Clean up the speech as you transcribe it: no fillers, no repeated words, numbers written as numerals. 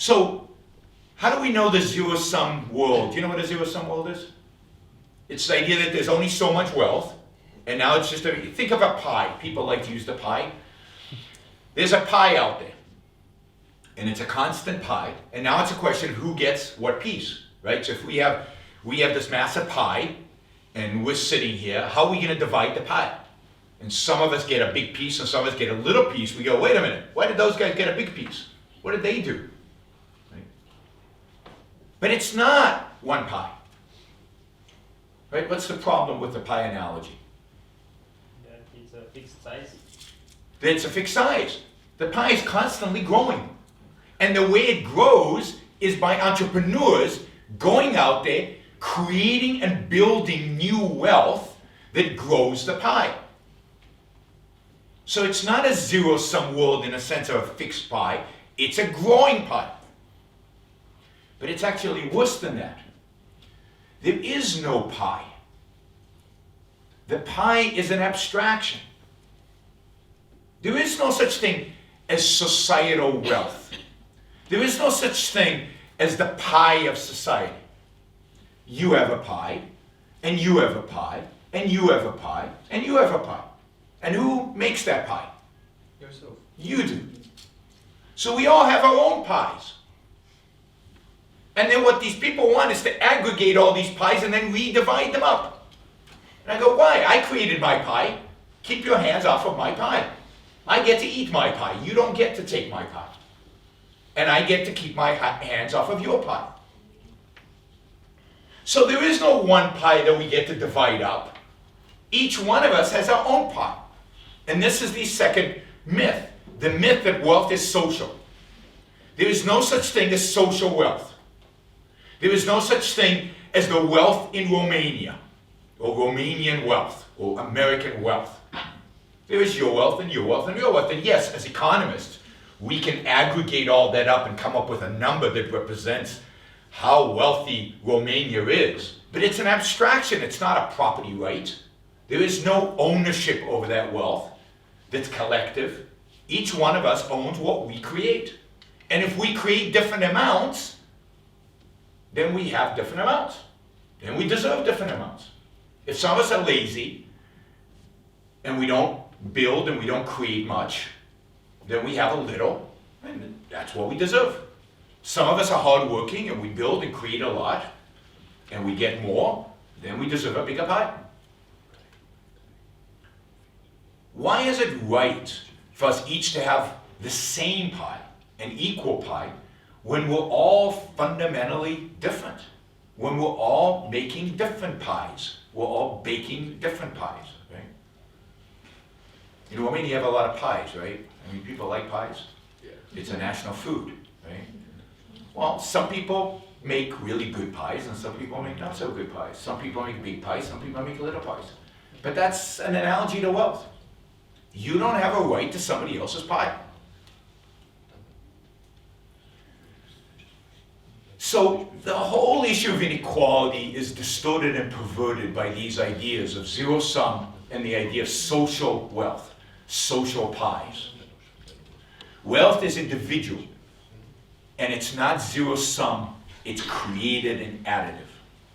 So, how do we know the zero-sum world? Do you know what a zero-sum world is? It's the idea that there's only so much wealth, and now it's just think of a pie. People like to use the pie. There's a pie out there, and it's a constant pie, and now it's a question of who gets what piece, right? So if we have this massive pie, and we're sitting here, how are we going to divide the pie? And some of us get a big piece, and some of us get a little piece. We go, wait a minute, why did those guys get a big piece? What did they do? Right? But it's not one pie. Right? What's the problem with the pie analogy? Yeah, it's a fixed size. It's a fixed size. The pie is constantly growing. And the way it grows is by entrepreneurs going out there, creating and building new wealth that grows the pie. So it's not a zero-sum world in a sense of a fixed pie, it's a growing pie. But it's actually worse than that. There is no pie. The pie is an abstraction. There is no such thing as societal wealth. There is no such thing as the pie of society. You have a pie, and you have a pie, and you have a pie, and you have a pie. And who makes that pie? Yourself. You do. So we all have our own pies. And then what these people want is to aggregate all these pies and then redivide them up. And I go, why? I created my pie. Keep your hands off of my pie. I get to eat my pie. You don't get to take my pie. And I get to keep my hands off of your pie. So there is no one pie that we get to divide up. Each one of us has our own pie. And this is the second myth. The myth that wealth is social. There is no such thing as social wealth. There is no such thing as the wealth in Romania, or Romanian wealth, or American wealth. There is your wealth and your wealth and your wealth. And yes, as economists, we can aggregate all that up and come up with a number that represents how wealthy Romania is. But it's an abstraction, it's not a property right. There is no ownership over that wealth that's collective. Each one of us owns what we create. And if we create different amounts, then we have different amounts. Then we deserve different amounts. If some of us are lazy, and we don't build and we don't create much, then we have a little, and that's what we deserve. Some of us are hardworking and we build and create a lot, and we get more, then we deserve a bigger pie. Why is it right for us each to have the same pie, an equal pie, when we're all fundamentally different? When we're all making different pies, we're all baking different pies, right? In Romania you have a lot of pies, right? I mean, people like pies. Yeah. It's a national food, right? Well, some people make really good pies and some people make not so good pies. Some people make big pies, some people make little pies. But that's an analogy to wealth. You don't have a right to somebody else's pie. So the whole issue of inequality is distorted and perverted by these ideas of zero sum and the idea of social wealth, social pies. Wealth is individual, and it's not zero sum, it's created and additive.